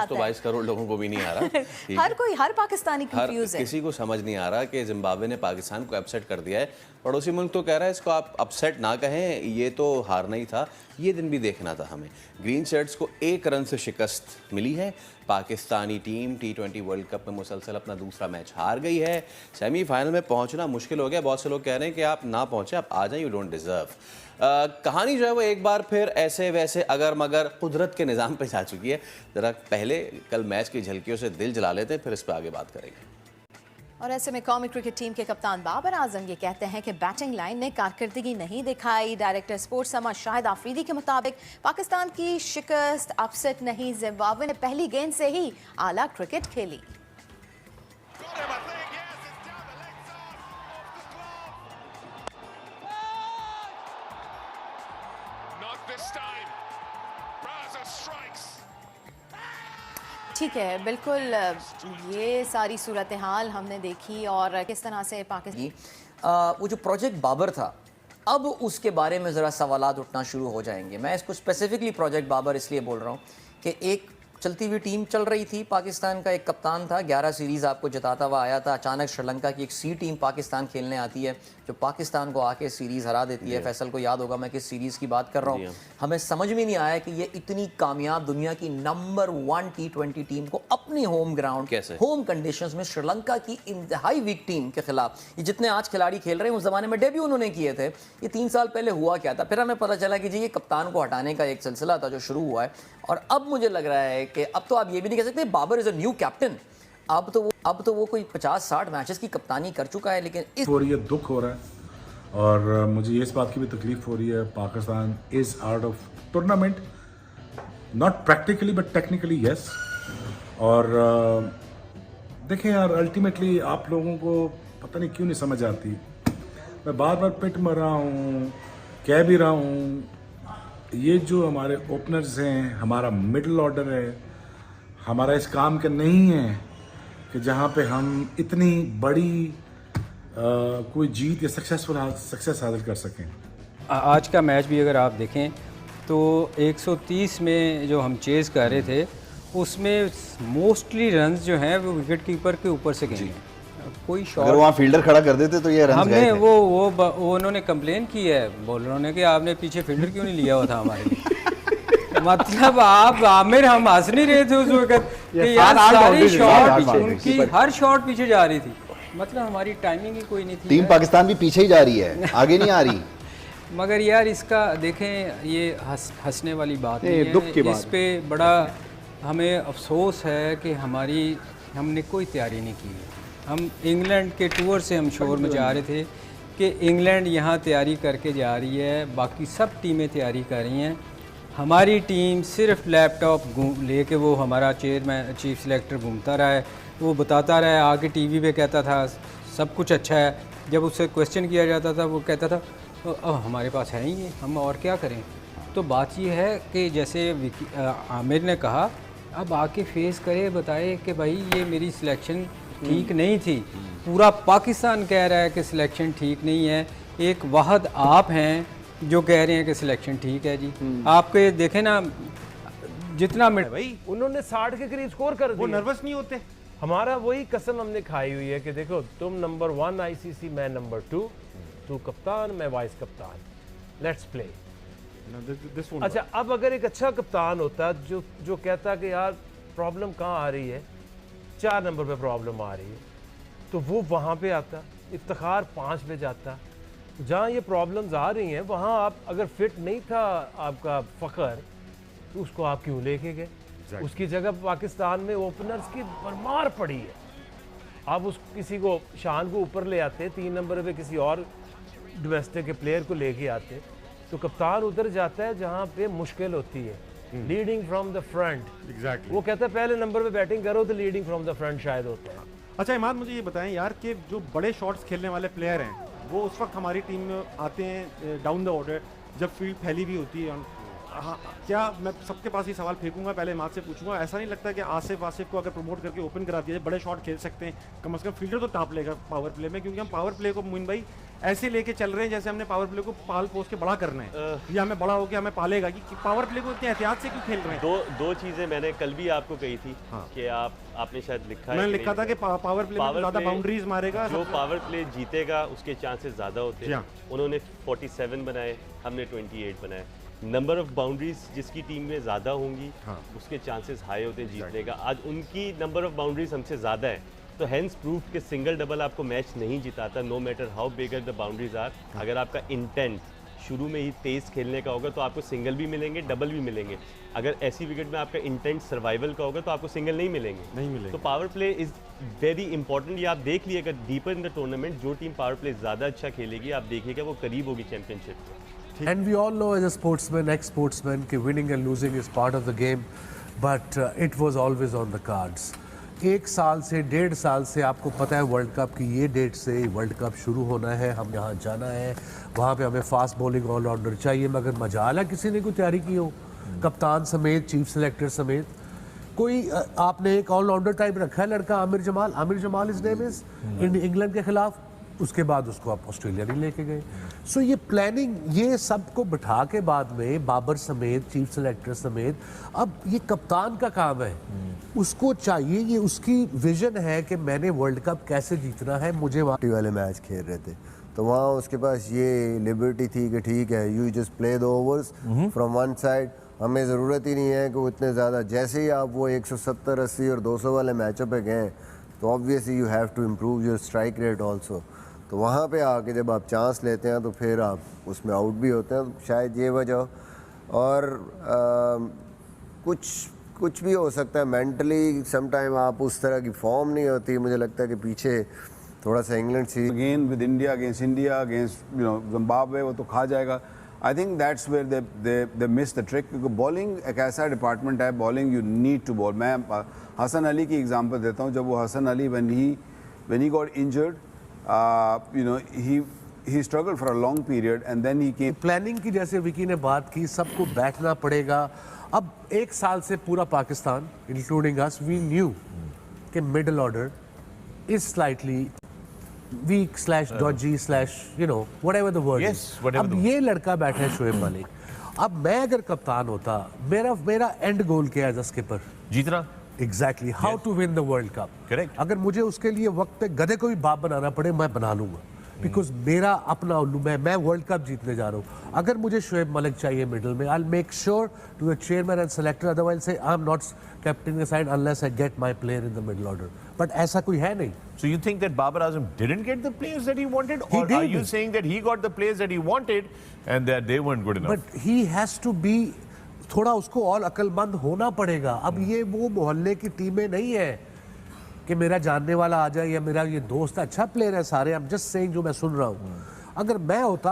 तो 22 करोड़ लोगों को भी नहीं आ रहा। हर पाकिस्तानी कंफ्यूज है, किसी को समझ नहीं आ रहा कि जिम्बाब्वे ने पाकिस्तान को अपसेट कर दिया है। पड़ोसी मुल्क तो कह रहा है इसको आप अपसेट ना कहें, ये तो हारना ही था, ये दिन भी देखना था हमें। ग्रीन शर्ट्स को 1 रन से शिकस्त मिली है। Pakistani team T20 world cup में मुसलसल अपना दूसरा मैच हार गई है। सेमीफाइनल में पहुंचना मुश्किल हो गया। बहुत से लोग कह रहे हैं कि आप ना पहुंचे, आप आ जाएं, यू डोंट डिजर्व। कहानी जो है वो एक बार फिर ऐसे वैसे अगर मगर कुदरत के निज़ाम पे जा चुकी है। ज़रा पहले कल मैच की झलकियों से दिल जला लेते हैं, फिर इस पर आगे बात करेंगे। और ऐसे में कौमी क्रिकेट टीम के कप्तान बाबर आजम ये कहते हैं कि बैटिंग लाइन में कारकर्दगी नहीं दिखाई। डायरेक्टर स्पोर्ट्स समा शाहिद आफरीदी के मुताबिक पाकिस्तान की शिकस्त अपसेट नहीं, जिम्बाब्वे ने पहली गेंद से ही आला क्रिकेट खेली। ठीक है, बिल्कुल ये सारी सूरत हाल हमने देखी और किस तरह से पाकिस्तान वो जो प्रोजेक्ट बाबर था, अब उसके बारे में ज़रा सवालात उठना शुरू हो जाएंगे। मैं इसको स्पेसिफिकली प्रोजेक्ट बाबर इसलिए बोल रहा हूँ कि एक चलती हुई टीम चल रही थी, पाकिस्तान का एक कप्तान था, 11 सीरीज़ आपको जिताता हुआ आया था। अचानक श्रीलंका की एक सी टीम पाकिस्तान खेलने आती है जो पाकिस्तान को आके सीरीज़ हरा देती है। फैसल को याद होगा मैं किस सीरीज़ की बात कर रहा हूँ। हमें समझ में नहीं आया कि ये इतनी कामयाब दुनिया की नंबर 1 T20 टीम को अपने होम ग्राउंड कैसे, होम कंडीशंस में श्रीलंका की इंतहाई वीक टीम के खिलाफ, ये जितने आज खिलाड़ी खेल रहे हैं उस ज़माने में डेब्यू उन्होंने किए थे। ये 3 साल पहले हुआ क्या था? फिर हमें पता चला कि जी ये कप्तान को हटाने का एक सिलसिला था जो शुरू हुआ है। और अब मुझे लग रहा है कि अब तो आप ये भी नहीं कह सकते Babar is a new captain. अब तो वो कोई 50-60 मैचेस की कप्तानी कर चुका है। लेकिन इस हो रही है, दुख हो रहा है और मुझे इस बात की भी तकलीफ हो रही है, Pakistan is out of tournament, not practically but technically yes. और देखें यार, अल्टीमेटली आप लोगों को पता नहीं क्यों नहीं समझ आती। मैं बार बार पिट मर रहा हूँ, कह भी रहा हूँ, ये जो हमारे ओपनर्स हैं, हमारा मिडिल ऑर्डर है, हमारा इस काम के नहीं है कि जहाँ पे हम इतनी बड़ी कोई जीत या सक्सेस हासिल कर सकें। आज का मैच भी अगर आप देखें तो 130 में जो हम चेज़ कर रहे थे उसमें मोस्टली रन्स जो हैं वो विकेट कीपर के ऊपर से गए हैं। कोई शॉट अगर वहाँ फील्डर खड़ा कर देते तो ये रन्स हमने गए थे। वो उन्होंने कंप्लेन की है बॉलरों ने कि आपने पीछे फील्डर क्यों नहीं लिया हुआ था हमारे लिए। मतलब आप आमिर हम हंस नहीं रहे थे उस वक्त कि यार सारी शॉट उनकी हर शॉट पीछे जा रही थी। मतलब हमारी टाइमिंग ही कोई नहीं थी। टीम पाकिस्तान भी पीछे ही जा रही है, आगे नहीं आ रही। मगर यार इसका देखें, ये हंसने वाली बात नहीं है, दुख की बात। इस पे बड़ा हमें अफसोस है कि हमने कोई तैयारी नहीं की। हम इंग्लैंड के टूर से हम शोर में जा रहे थे कि इंग्लैंड यहाँ तैयारी करके जा रही है, बाकी सब टीमें तैयारी कर रही हैं। हमारी टीम सिर्फ लैपटॉप लेके वो हमारा चेयरमैन चीफ सिलेक्टर घूमता रहा है, वो बताता रहा है, आके टीवी पे कहता था सब कुछ अच्छा है। जब उससे क्वेश्चन किया जाता था वो कहता था अब हमारे पास है ही ये, हम और क्या करें। तो बात ये है कि जैसे आमिर ने कहा, अब आके फेस करे, बताए कि भाई ये मेरी सिलेक्शन ठीक नहीं थी। पूरा पाकिस्तान कह रहा है कि सिलेक्शन ठीक नहीं है, एक वाहद आप हैं जो कह रहे हैं कि सिलेक्शन ठीक है जी। आपके देखें ना जितना भाई उन्होंने 60 के करीब स्कोर कर दिया, वो नर्वस नहीं होते। हमारा वही कसम हमने खाई हुई है कि देखो तुम नंबर 1 ICC, मैं नंबर 2, तू कप्तान, मैं वाइस कप्तान, लेट्स प्ले। अच्छा, अब अगर एक अच्छा कप्तान होता जो कहता कि यार प्रॉब्लम कहाँ आ रही है, 4 नंबर पे प्रॉब्लम आ रही है, तो वो वहाँ पे आता, इफ्तिखार 5 पे जाता। जहाँ ये प्रॉब्लम्स आ रही हैं वहाँ आप अगर फिट नहीं था आपका फ़खर, तो उसको आप क्यों लेके गए? उसकी जगह पाकिस्तान में ओपनर्स की भरमार पड़ी है। आप उस किसी को शान को ऊपर ले आते, 3 नंबर पे किसी और डोमेस्टिक के प्लेयर को लेके आते, तो कप्तान उधर जाता है जहाँ पे मुश्किल होती है, leading from the front. Exactly, वो कहता है पहले नंबर पे बैटिंग करो तो लीडिंग फ्रॉम द फ्रंट शायद होता है। अच्छा इमाद, मुझे ये बताएं यार कि जो बड़े शॉट्स खेलने वाले प्लेयर हैं वो उस वक्त हमारी टीम में आते हैं डाउन द ऑर्डर, जब फील्ड फैली भी होती है हाँ, क्या मैं सबके पास ही सवाल फेंकूंगा, पहले इमाद से पूछूंगा, ऐसा नहीं लगता कि आसिफ को अगर प्रमोट करके ओपन करा दिया जाए, बड़े शॉट खेल सकते हैं, कम से कम फील्डर तो टाप लेगा पावर प्ले में, क्योंकि हम पावर प्ले को मोइन भाई ऐसे लेके चल रहे हैं जैसे हमने पावर प्ले को पाल पोस के बड़ा करना है, ये हमें बड़ा होकर हमें पालेगा कि पावर प्ले को इतने एहतियात से क्यों खेल रहे हैं। दो चीजें मैंने कल भी आपको कही थी कि आपने शायद लिखा है, मैंने लिखा था कि पावर प्ले में ज़्यादा बाउंड्रीज मारेगा, जो पावर प्ले जीतेगा उसके चांसेस ज़्यादा होते हैं। उन्होंने 47 बनाए, हमने 28 बनाए। नंबर ऑफ बाउंड्रीज जिसकी टीम में ज़्यादा होंगी उसके चांसेस हाई होते हैं जीतने का। आज उनकी नंबर ऑफ बाउंड्रीज हमसे ज़्यादा है, तो हैंस प्रूफ के सिंगल डबल आपको मैच नहीं जिताता, no matter how bigger the boundaries are. अगर आपका इंटेंट शुरू में ही तेज खेलने का होगा तो आपको सिंगल भी मिलेंगे, डबल भी मिलेंगे। अगर ऐसी विकेट में आपका इंटेंट सर्वाइवल का होगा तो आपको सिंगल नहीं मिलेंगे। तो power play is very important. ये आप देख लीजिएगा डीपर इन द टूर्नामेंट, जो टीम पावर प्ले ज़्यादा अच्छा खेलेगी आप देखिएगा वो करीब होगी चैंपियनशिप के। And we all know as a sportsman, ex-sportsman, कि winning and losing is part of the game, but it was always on the cards. 1 साल से 1.5 साल से आपको पता है वर्ल्ड कप की ये डेट से वर्ल्ड कप शुरू होना है, हम यहाँ जाना है, वहाँ पे हमें फास्ट बॉलिंग ऑलराउंडर चाहिए, मगर मजाल है किसी ने कोई तैयारी की हो, कप्तान समेत, चीफ सेलेक्टर समेत, कोई आपने एक ऑलराउंडर टाइप रखा है लड़का Aamir Jamal is name is, England के खिलाफ, उसके बाद उसको आप ऑस्ट्रेलिया नहीं लेके गए। सो ये प्लानिंग, ये सबको बिठा के बाद में बाबर समेत, चीफ सेलेक्टर समेत, अब ये कप्तान का काम है, उसको चाहिए, ये उसकी विजन है कि मैंने वर्ल्ड कप कैसे जीतना है, मुझे वहाँ वाले मैच खेल रहे थे तो वहाँ उसके पास ये लिबर्टी थी कि ठीक है you just play the overs from one side, हमें ज़रूरत ही नहीं है कि वो इतने ज़्यादा, जैसे ही आप वो 170, 80 और 200 वाले मैचों पे गए तो obviously you have to improve your strike rate also. तो वहाँ पे आके जब आप चांस लेते हैं तो फिर आप उसमें आउट भी होते हैं, तो शायद ये वजह, और कुछ भी हो सकता है मेंटली, समटाइम आप उस तरह की फॉर्म नहीं होती, मुझे लगता है कि पीछे थोड़ा सा England see again with India against Zimbabwe वो तो खा जाएगा। I think that's where they miss the trick, क्योंकि बॉलिंग एक ऐसा डिपार्टमेंट है, bowling you need to bowl. मैं हसन अली की एग्जांपल देता हूँ, जब वो Hasan Ali when he got injured, he struggled for a long period and then he came. Planning की जैसे विकी ने बात की, सबको बैठना पड़ेगा। अब 1 साल से पूरा Pakistan including us we knew कि middle order is slightly weak / dodgy / whatever the word is. अब ये लड़का बैठा है शोएब मलिक, अब मैं अगर कप्तान होता, मेरा एंड गोल क्या है एज अ स्किपर? जीतना। Exactly, how to win the world cup. Correct. अगर मुझे उसके लिए वक्त पे गधे को भी बाप बनाना पड़े मैं बना लूंगा, बिकॉज मेरा अपना उल्लू, मैं वर्ल्ड कप जीतने जा रहा हूँ। अगर मुझे शोएब मलिक चाहिए मिडल में, I make sure to the chairman and selector, otherwise से I am not captain the side unless I get my player in the middle order, but ऐसा कोई है नहीं। So you think that Babar Azam didn't get the players that he wanted, or are you saying that he got the players that he wanted and that they weren't good enough? But he has to be, थोड़ा उसको और अक्लमंद होना पड़ेगा। अब ये वो मोहल्ले की टीमें नहीं है कि मेरा जानने वाला आ जाए या मेरा ये दोस्त अच्छा प्लेयर है सारे, आई एम जस्ट सेइंग जो मैं सुन रहा हूँ। अगर मैं होता